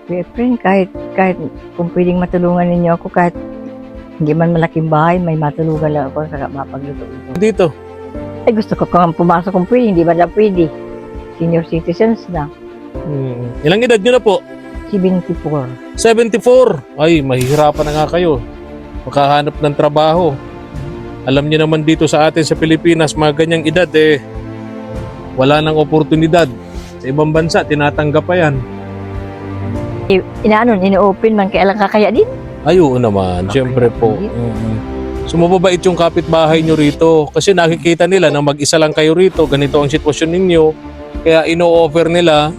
Friend, kahit kung pwedeng matulungan ninyo ako, kahit hindi man malaking bahay, may matulungan lang ako sa mapagluto. Dito. Ay, gusto ko kung pumasok kung pwede, hindi ba na pwede? Senior citizens na. Ilang edad nyo na po? 74. 74. Ay, mahihirapan na nga kayo. Makahanap ng trabaho. Alam niyo naman dito sa atin sa Pilipinas, mga ganyang edad wala nang oportunidad. Sa ibang bansa, tinatanggap pa yan. Ina-open man, kaya lang kakaya din. Ay, oo naman. Siyempre po. So, mababait yung kapitbahay nyo rito. Kasi nakikita nila na mag-isa lang kayo rito. Ganito ang sitwasyon ninyo. Kaya ino-offer nila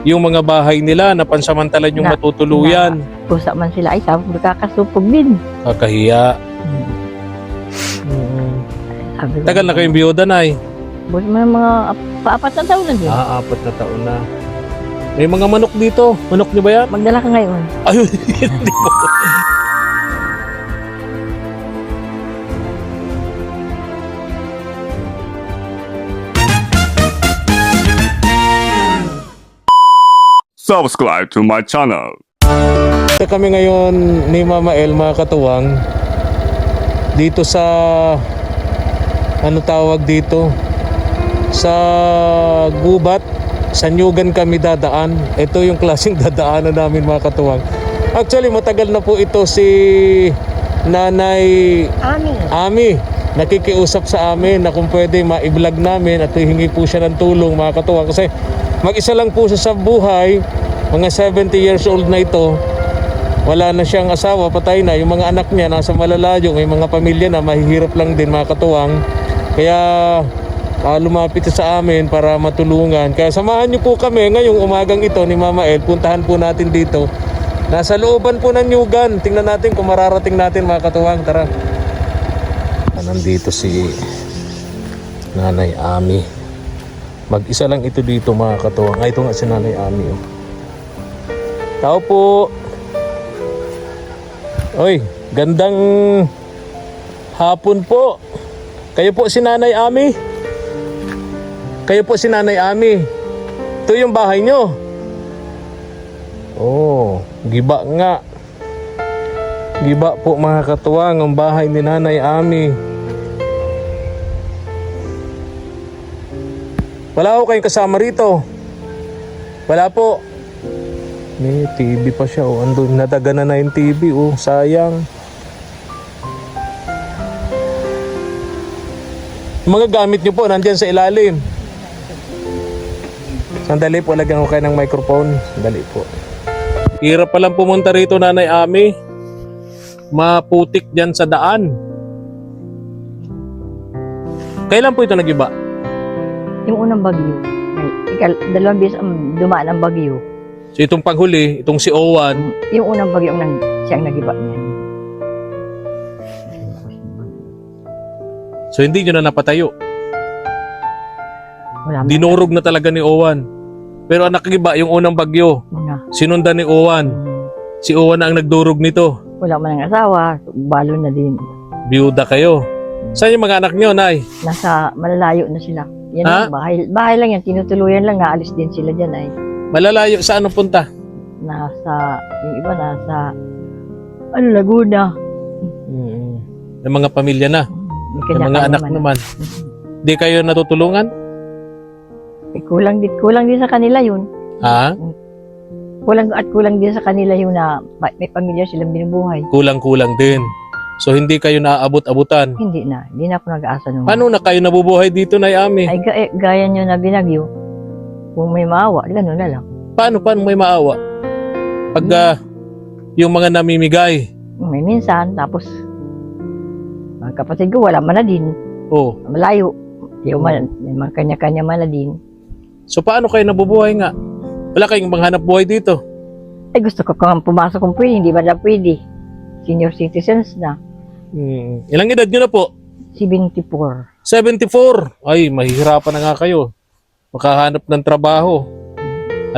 yung mga bahay nila na pansamantalan yung matutuluyan. Pusa man sila, ay tapos nakakasupog din. Kakahiya. Tagal na kayong biyoda, Nay? Bus mga pa-4 na taon na din. 4 na taon na. May mga manok dito. Manok niyo ba yan? Magdala ka ngayon. Ayun, hindi po. Subscribe to my channel. Ito kami ngayon ni Mama El, mga katuwang, dito sa ano tawag dito, sa gubat, sa Nyugan kami dadaan. Ito yung klaseng dadaanan namin, mga katuwang. Actually, matagal na po ito si Nanay Ami nakikiusap sa amin na kung pwede ma-vlog namin at hihingi po siya ng tulong, mga katuwang, kasi mag-isa lang po siya sa buhay. Mga 70 years old na ito, wala na siyang asawa, patay na. Yung mga anak niya nasa malalayo, may mga pamilya na, mahihirap lang din, mga katuwang. Kaya lumapit sa amin para matulungan. Kaya samahan niyo po kami ngayong umagang ito ni Mama El. Puntahan po natin dito. Nasa looban po ng Nyugan. Tingnan natin kung mararating natin, mga katuwang. Tara. Nandito si Nanay Ami. Mag-isa lang ito dito, mga katuwang. Ay, ito nga si Nanay Ami. Oh. Tao po. Oy, gandang hapon po. Kayo po si Nanay Ami? Kayo po si Nanay Ami? Ito yung bahay nyo? Oh, giba nga. Giba po, mga katuwang, ang bahay ni Nanay Ami. Wala ko kayong kasama rito. Wala po. May TV pa siya. Oh. Andun, nataga na yung TV. Oh. Sayang. Mga gamit nyo po, nandyan sa ilalim. Sandali po, lagyan ko kayo ng microphone. Sandali po. Hirap palang pumunta rito, Nanay Ami. Maputik dyan sa daan. Kailan po ito nagiba? Yung unang bagyo. Dalawang beses dumaan ang bagyo. So itong panghuli, itong si Owan. Yung unang bagyo siyang nagiba niya. So hindi nyo na napatayo. Wala man. Dinurog na talaga ni Owan. Pero ang nakigiba, yung unang bagyo. Sinundan ni Owan. Si Owan na ang nagdurog nito. Wala man ang asawa. Balo na din. Biyuda kayo. Saan yung mga anak nyo, Nay? Nasa malalayo na sila. Yan Ha? ang bahay. Bahay lang yan. Tinutuluyan lang. Naalis din sila dyan ay. Malalayo, saan ang punta? Yung iba nasa, Laguna. Yung mga pamilya na. May Yung mga anak naman. Di kayo natutulungan? Kulang din sa kanila yun. Ha? Kulang din sa kanila yung na may pamilya silang binubuhay. Kulang-kulang din. So hindi kayo naaabot-abutan. Hindi na ako nag-aasa nung. Paano na kayo nabubuhay dito, Nay Ami? Ay, gaya nyo na binagyo. Kung may maawa, gano'n na lang. Paano may maawa? Pag yung mga namimigay. May minsan, tapos mga kapatid ko, wala man na din. Oh. Malayo. May mga kanya-kanya man na din. So paano kayo nabubuhay nga? Wala kayong manghanap buhay dito. Ay, gusto ko kung pumasok kung pwede, hindi ba na pwede? Senior citizens na. Ilang edad nyo na po? 74. 74. Ay, mahihirapan na nga kayo. Makahanap ng trabaho.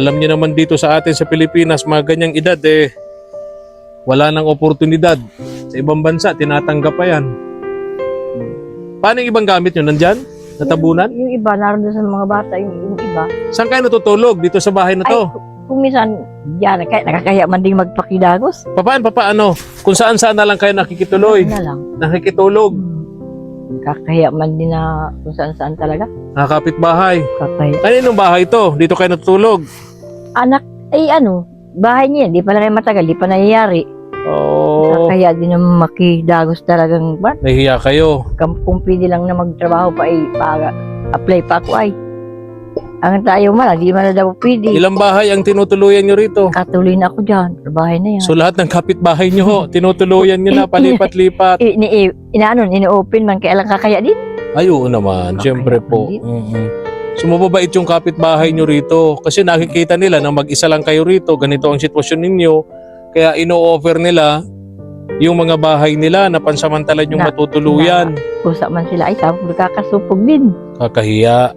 Alam niyo naman dito sa atin sa Pilipinas, mga ganyang edad wala nang oportunidad. Sa ibang bansa, tinatanggap pa yan. Paano yung ibang gamit nyo? Nandyan? Natabunan? Yung iba, naroon sa mga bata, yung iba. Saan kayo natutulog? Dito sa bahay na to? Ay, kung minsan, yan, kahit nakakaya man din magpakidagos. Paano? Kung saan-saan na lang kayo nakikituloy, Na lang. nakikitulog, Kakaya man din na kung saan-saan talaga. nakakapit bahay. Kakaya. Kaninong bahay to? Dito kayo natutulog? Anak, bahay niya, di pa na rin matagal, di pa nangyayari. Oo. Kakaya din naman makidagos talagang, Nahihiya kayo. kung pwede lang na magtrabaho pa apply pa ako ay. Ang tayo man, di man na daw pwede. Ilang bahay ang tinutuluyan nyo rito? Katuloy na ako dyan, sa bahay na yan. So lahat ng kapitbahay nyo ho, tinutuluyan nyo na palipat-lipat. Ini-open man, kaya lang kakaya din. Ay, oo naman. Kakaya Siyempre po. din. So mababait yung kapitbahay nyo rito. Kasi nakikita nila na mag-isa lang kayo rito. Ganito ang sitwasyon ninyo. Kaya ino-offer nila yung mga bahay nila na pansamantalan yung Na- matutuluyan. Kusa man sila, ay sabi ko, kakasupog din. Kakahiya.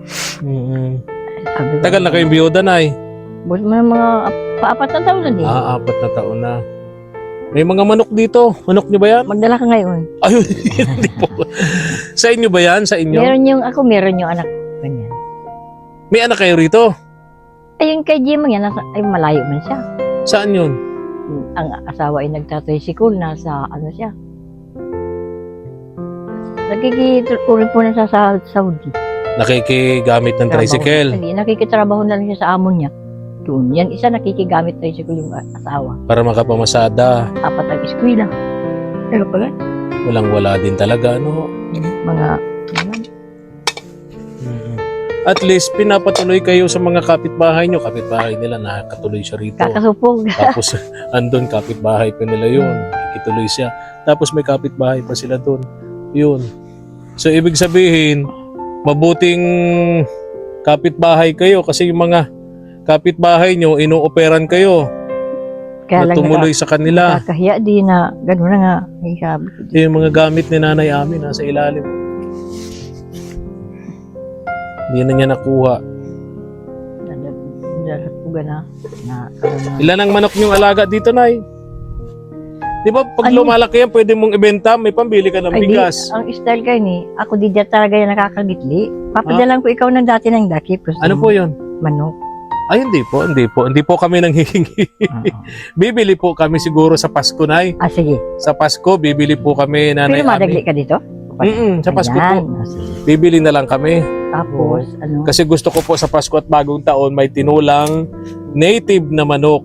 Sabi ko, Tagal na kayong biyuda, Nay. Bus mo ng mga pa-4 na taon na din. 4 na taon na. May mga manok dito. Manok nyo ba yan? Magdala ka ngayon. Ayun, hindi po. Sa inyo ba yan? Sa inyo? Meron yung anak ko. Ganyan. May anak kayo rito? Ayun kay Jim, yan, malayo man siya. Saan yun? Ang asawa ay nagtatricycle, nasa siya. Nakikituloy po na siya sa Saudi. Nakikigamit ng tricycle Hindi, nakikitrabaho na lang siya sa amo niya. Doon. Yan, isa nakikigamit tricycle yung asawa. para makapamasada. 4 ang eskwela. Pero pag Walang-wala din talaga, ano? mga, At least, pinapatuloy kayo sa mga kapitbahay nyo. Kapitbahay nila, nakakatuloy siya rito. kakasupog. Tapos, andun, kapitbahay pa nila yun. Nakikituloy siya. Tapos, may kapitbahay pa sila dun. Yun. So, ibig sabihin, mabuting kapitbahay kayo kasi yung mga kapitbahay nyo, ino-operan kayo Kaya na lang tumuloy sa kanila. nakakahiya din na gano'n na nga. Ay, sabi ko. Yung mga gamit ni Nanay Ami nasa ilalim. Hindi na niya nakuha. Dadapuga na. Ilan ang manok niyong alaga dito, Nay? Di ba pag Ano? lumalaki yan, pwede mong ibenta, may pambili ka ng Ay, bigas. ang style kayo ni, ako di dyan talaga yan nakakagitli. Papadalan ko ikaw ng dati ng dakip. Ano po yun? Manok. Ay, hindi po. Hindi po kami nanghihingi. Bibili po kami siguro sa Pasko, Nay. Sige. Sa Pasko, bibili po kami, Nanay Pero madagli Ami. ka dito? Sa Pasko Ayan. po. Bibili na lang kami. Tapos, Kasi gusto ko po sa Pasko at Bagong Taon, may tinulang native na manok.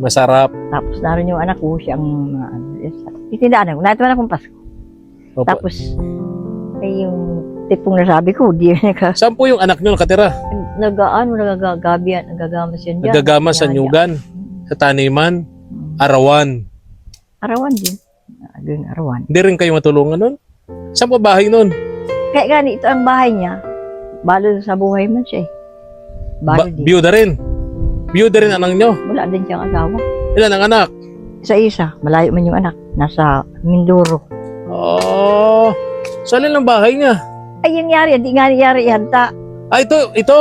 Masarap. tapos naroon yung anak ko, siyang, itindaan ako. Naitaman akong Pasko. Opo. Tapos, ay yung tipong nasabi ko, di Saan po yung anak nyo nakatira? nagagamas yan dyan. Nagagama sa Yan, Nyugan, sa Taniman, Arawan. Arawan din. Doon, arawan. Hindi rin kayo matulungan nun? Saan po bahay nun? Kaya gani, ito ang bahay niya. Balo sa buhay man siya eh. Balo din. Biyuda rin. Biyuda rin anak nyo. Wala din siyang asawa. Ilan ang anak? Isa-isa. Malayo man yung anak. Nasa Mindoro. Oh, saan ang bahay niya? Ay, yung yari. Hindi nga yari yanta. Ito.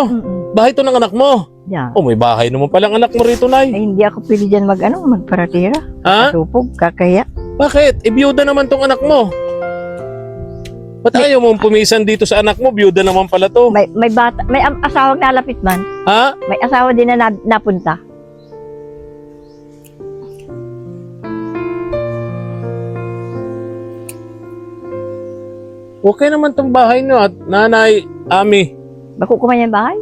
Bahay to ng anak mo. Yan. Oh, may bahay naman palang anak mo rito, Nay. Ay, hindi ako pili dyan magparatira. Ha? Supog, kakaya. Bakit? Biyuda naman tong anak mo. Ba't ayaw mong pumisan dito sa anak mo? Biyuda naman pala to. May bata, may asawang nalapit man. Ha? May asawa din na napunta. Okay naman tong bahay nyo at Nanay Ami. Bako kumain yung bahay?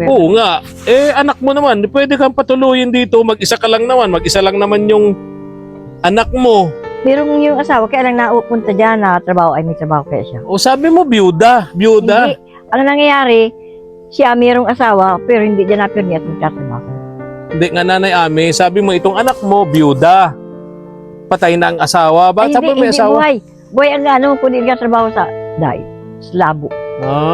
Oo nga. Anak mo naman. Pwede kang patuloyin dito. Mag-isa ka lang naman. Mag-isa lang naman yung anak mo. Merong yung asawa, kaya lang naupunta dyan na trabaho, ay may trabaho kaya siya. O sabi mo, biyuda. Biyuda. Hindi. Ano nangyayari, siya merong asawa, pero hindi dyan napirni at magtatrabaho. Hindi nga, Nanay Ami. Sabi mo, itong anak mo, biyuda. Patay na ang asawa. Bakit sabi mo may asawa? Buhay. Buhay ang ano, kung hindi ka trabaho sa sa labo.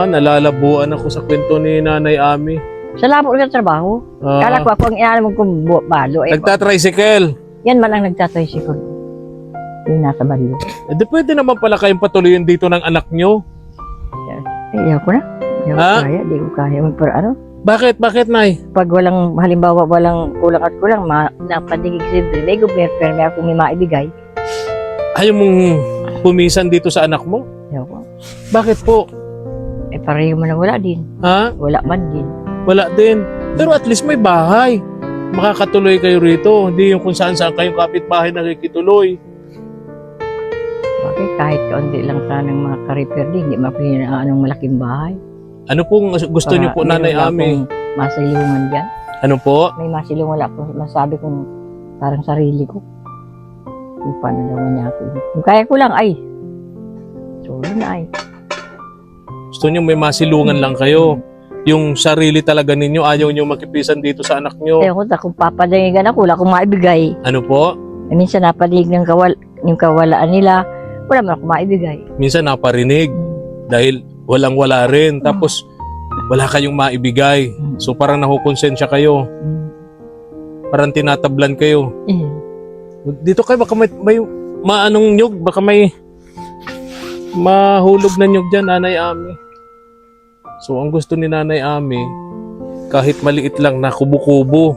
Nalalabuan ako sa kwento ni Nanay Ami. Sa labo ka trabaho. Kala ko ako ang inalam kong balo. Nagtatricycle. Yan man ang nagtatricycle. Yung nasa baliw. Di pwede naman pala kayong patuloyin dito ng anak nyo. Ayaw ko na. Di ko kaya. Ano? Bakit? Bakit, Nay? Pag walang, halimbawa, walang kulang at kulang, napadigig siyempre, may gobyerno, pero may akong may maibigay. Ayaw mong pumisan dito sa anak mo? Ayaw ko. Bakit po? Pareho man na wala din. Ha? Wala man din. Wala din. Pero at least may bahay. Makakatuloy kayo rito. Hindi yung kung saan-saan kayong kapitbahay nakikituloy. Bakit kahit kaunti lang sanang mga ka-repair din, hindi mapili na anong malaking bahay. Ano pong gusto niyo po, Nanay Ami? Masilungan dyan. Ano po? May masilungan wala po. Masabi kong parang sarili ko. Kung paano daw niya ako. Kung kaya ko lang ay. Solo na ay. Gusto niyo may masilungan lang kayo. Yung sarili talaga ninyo, ayaw niyo makipisan dito sa anak niyo. Kaya ko kung papadayigan ako, wala akong maibigay. Ano po? Minsan napadaig ng yung kawalaan nila, wala man akong maibigay. Minsan naparinig dahil walang-wala rin. Tapos wala kayong maibigay. So parang nakukonsensya kayo. Parang tinatablan kayo. Dito kayo, baka may maanong nyug, baka may mahulog na nyug dyan, Nanay Ami. So ang gusto ni Nanay Ami, kahit maliit lang na kubo-kubo,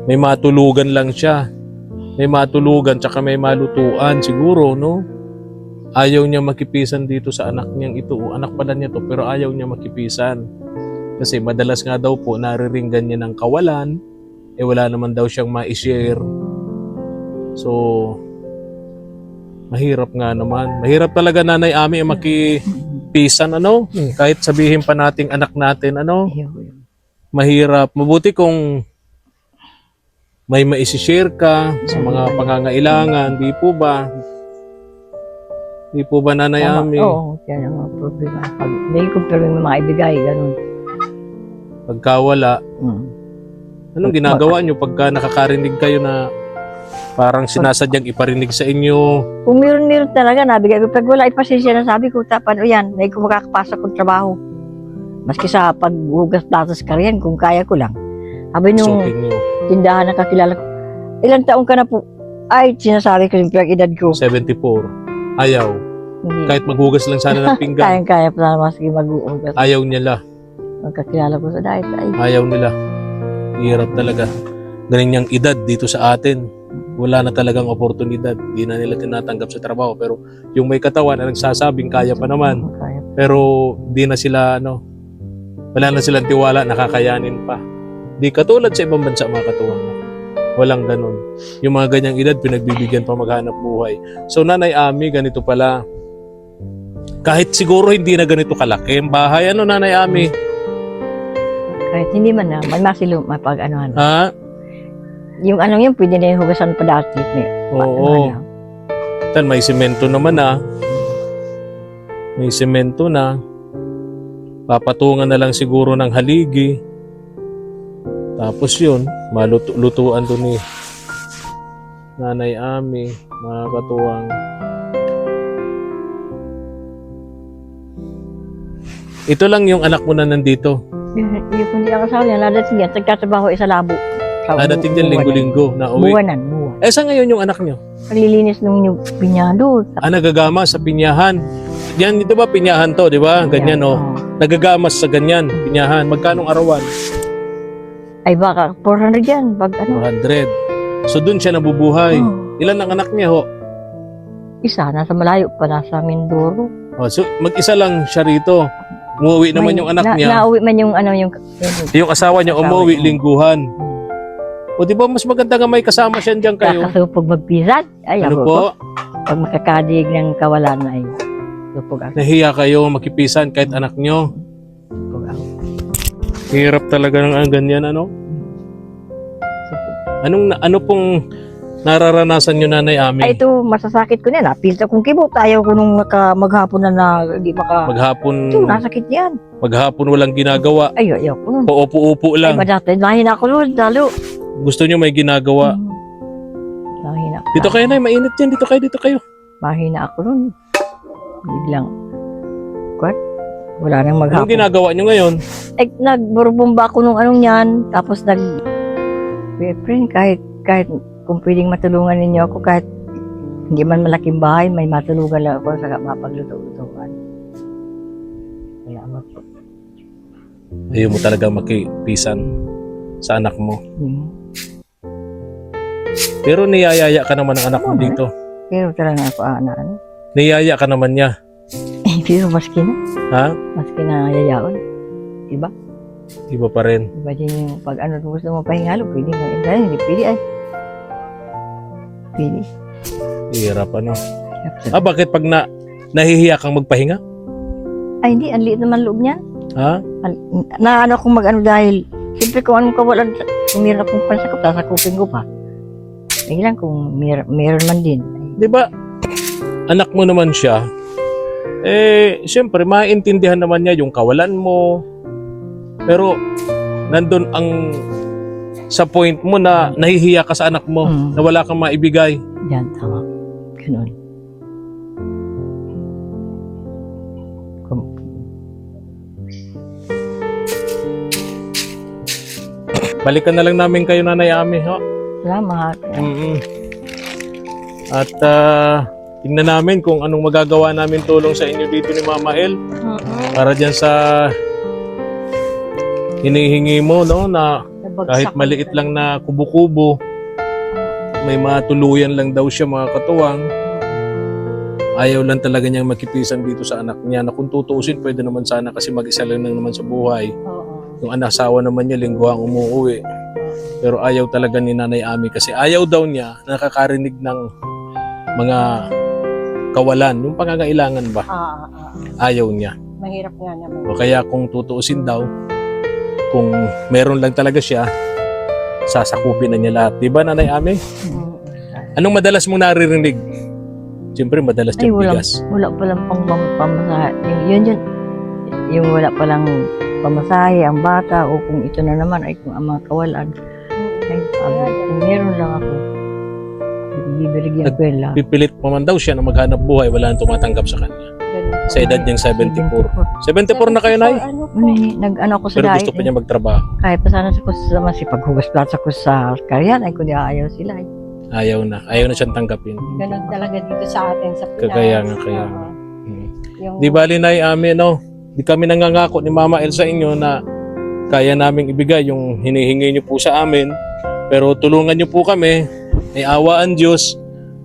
may matulugan lang siya. May matulugan, tsaka may malutuan siguro, no? Ayaw niya makipisan dito sa anak niyang ito. Anak pala niya to, pero ayaw niya makipisan. Kasi madalas nga daw po, nariringgan niya ng kawalan, wala naman daw siyang ma-share. So, mahirap nga naman. Mahirap talaga, Nanay Ami, makipisan, ano? Kahit sabihin pa nating anak natin, ano? Mahirap. Mabuti kung may ma-share ka sa mga pangangailangan, di po ba? Di po ba, Nanay Ami? Oo, yan ang mga problema. Pag hindi ko pero may maibigay, ganun. Pagkawala, anong ginagawa nyo pagka nakakarinig kayo na parang sinasadyang iparinig sa inyo? Kung meron talaga, nabigay ko. Pag wala, ipasensya na sabi ko, tapan o yan, hindi ko makakapasok kong trabaho. Maski sa paghugas platos karyan, kung kaya ko lang. Sabi nung Sukin nyo. tindahan na kakilala ko, ilang taong ka na po? Ay, sinasabi ko yung edad ko. 74. Ayaw. Hindi. Kahit maghugas lang sana ng pinggan. Kayang-kaya pa na maski mag-uugas. Ayaw nila. Magkakilala ko sa diet, ay, Ayaw nila. Hirap talaga. Ganyan yung edad dito sa atin. Wala na talagang oportunidad. Hindi na nila tinatanggap sa trabaho. Pero yung may katawan na nagsasabing kaya pa naman. kaya. Pero di na sila, wala na silang tiwala, nakakayanin pa. Di katulad sa ibang bansa, mga katuwang. Walang ganun. Yung mga ganyang edad, pinagbibigyan pa maghanap buhay. So, Nanay Ami, ganito pala. Kahit siguro hindi na ganito kalaki ang bahay, Nanay Ami? Kahit hindi man na, may masilo, mapag-anuhan. Ha? Yung yun, pwede na yung hugasan pa dati. Oo. Tan, may semento naman May semento na. Papatungan na lang siguro ng haligi. Tapos yun, malutuan to ni Nanay Ami, mga katuwang. Ito lang yung anak mo na nandito. Yung hindi ako sa yan, nadating yan, nagtatrabaho isa labo. Dating dyan linggo-linggo na uwi. Buwanan. Saan ngayon yung anak nyo? Paglilinis nung yung pinyado. Nagagamas sa pinyahan. Yan, dito ba pinyahan to, di ba? Ganyan, Nagagamas sa ganyan, pinyahan. Magkanong arawan? Ay baka 400 yan. Pag 400. So dun siya nabubuhay. Ilan ang anak niya, ho? Isa, nasa malayo pa, nasa Mindoro. So mag-isa lang siya rito. Umuwi naman yung anak niya. Nauwi man yung Yung asawa niya umuwi lingguhan. O di ba mas maganda nga may kasama siya diyan kayo? Kakasupog magpisat. Ay, Ano ako po? Pag makakadig ng kawalan na ay supog ako. Nahiya kayo makipisan kahit anak nyo. Supog ako. Hirap talaga ng ganyan, Supog. Ano pong nararanasan nyo, Nanay Ami? Ay, ito, masasakit ko na. Napilta kong kibot. Ayaw ko nung maghapon na hindi maka... Maghapon, Ito, nasakit yan. maghapon walang ginagawa. Ay, ayaw ko nun. Paupo-upo Ay, lang. madati. Mahina ako nun, lalo. Gusto nyo may ginagawa. Mahina ako. Dito kayo, Nay. Mainit yan. Dito kayo. Mahina ako nun. Biglang. What? Wala nang Anong maghapon. ginagawa nyo ngayon? Ay, nagburubumba ako nung yan. Tapos friend, kahit kung pwedeng matulungan ninyo ako, kahit hindi man malaking bahay, may matulungan lang ako sa mapagluto-lutuan. Kaya po. Ayaw mo talaga makipisan sa anak mo. Pero niyayaya ka naman ng anak mo dito. Pero talaga ako, Niyaya ka naman niya. Pero maski na. Ha? Maski na yayaon. Diba? Iba pa rin. Iba din yung pag ano gusto mo pahingalo, pwede mo. Ganyan, hindi pwede ay. Pwede. Hirap ano. Bakit pag nahihiya kang magpahinga? Ay, hindi. Ang liit naman loob niyan. Ha? Na ano kung mag-ano dahil, siyempre kung anong kawalan, kung meron akong pansakop, sasakupin ko pa. Ay lang kung meron man din. Di ba, anak mo naman siya, siyempre, maintindihan naman niya yung kawalan mo. Pero, nandun ang sa point mo na nahihiya ka sa anak mo, na wala kang maibigay. Yan, tama. Ganun. Balikan na lang namin kayo, Nanay Ami, ho? Salamat. At tingnan namin kung anong magagawa namin tulong sa inyo dito ni Mama El para dyan sa hinihingi mo, no, na kahit maliit lang na kubo-kubo, may matuluyan lang daw siya, mga katuwang. Ayaw lang talaga niyang makipisan dito sa anak niya, na kung tutuusin pwede naman sana kasi mag-isa lang naman sa buhay. Yung anak-asawa naman niya lingguhang umuwi. Pero ayaw talaga ni Nanay Ami kasi ayaw daw niya nakakarinig ng mga kawalan, yung pangangailangan ba? Ayaw niya. Mahirap nga naman. O kaya kung tutuusin daw, kung meron lang talaga siya, sasakupin na niya lahat. Di ba, Nanay Ami? Anong madalas mong naririnig? Siyempre, madalas Ay, yung bigas. wala palang pamasahe. Yun. Yung wala palang pamasahe ang bata o kung ito na naman ay kung ang mga kawalan. Ay, sabi, kung meron lang ako, bibirigyan ko yun lang. Pipilit pa man daw siya na maghanap buhay, wala nang tumatanggap sa kanya. Sa edad niyang 74. 74 na kayo, Nay? Nag-ano ako sa Pero dahil. gusto pa niya magtrabaho. Kahit pa sana sa masipaghugas plato ko sa karyan, ay kundi ayaw sila. Ayaw na siyang tanggapin. Ganun talaga dito sa atin sa Pinas. Kaya nga. Di bali, Nay Ami, no? Di kami nangangako ni Mama El sa inyo na kaya naming ibigay yung hinihingi niyo po sa amin. Pero tulungan niyo po kami. May awa ang Diyos.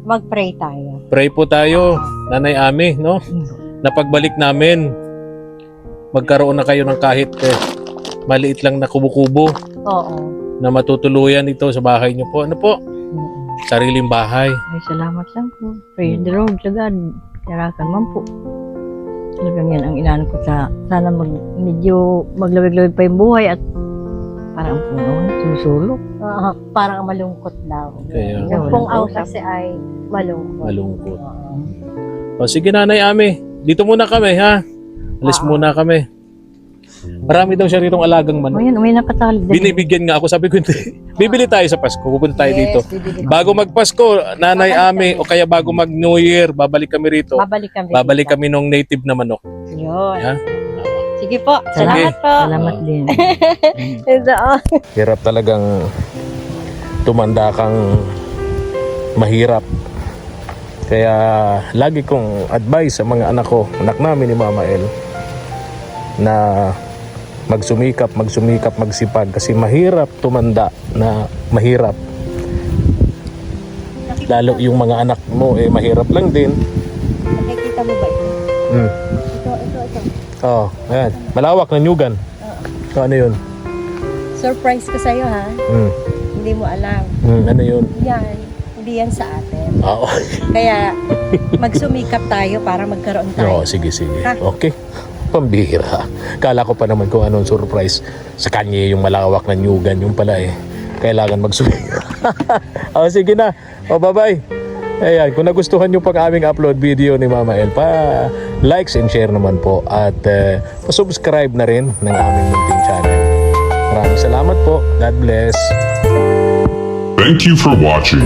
Mag-pray tayo. Pray po tayo, Nanay Ami, no? Na pagbalik namin, magkaroon na kayo ng kahit maliit lang na kubo-kubo Oo. na matutuluyan ito sa bahay niyo po. Ano po? Sariling bahay. Ay, salamat lang po. Praise the Lord sa God. Karakan man po. Talagang yan ang inaan ko sa sana medyo maglawig-lawig pa yung buhay at parang sumusulok. Parang malungkot daw. Kaya, Wala. Kung out kasi ay malungkot. malungkot. O sige, Nanay Ami, dito muna kami, ha? Alis muna kami. Marami daw siya ritong alagang manok. Ngayon, may nakatali. Binibigyan nga ako, sabi ko, hindi. Bibili tayo sa Pasko, pupunta tayo dito. bibili. Bago magpasko, Nanay Ami, o kaya bago mag New Year, babalik kami rito. Babalik kami nung native na manok. Yun. Ha? Sige po. Sige. Salamat po. Salamat din. Hirap talagang tumanda kang mahirap. Kaya lagi kong advice sa mga anak ko, anak namin ni Mama El, na magsumikap, magsipag kasi mahirap tumanda na mahirap. Lalo yung mga anak mo mahirap lang din. Nakikita mo ba ito? Ito. Oh, ayan. Malawak na nyugan. So, ano yun? Surprise ko sa'yo ha. Hindi mo alam. Ano yun? Hindi yan sa atin. Oo. Kaya magsumikap tayo para magkaroon Oo, tayo. sige. Ha? Okay. Pambihira. Kala ko pa naman kung anong surprise sa kanya yung malawak na nyugan. Yung pala kailangan magsumikap. Sige na. Bye-bye. Ayan, kung nagustuhan nyo pang aming upload video ni Mama El, likes and share naman po. At pa-subscribe na rin ng aming munting channel. Maraming salamat po. God bless. Thank you for watching.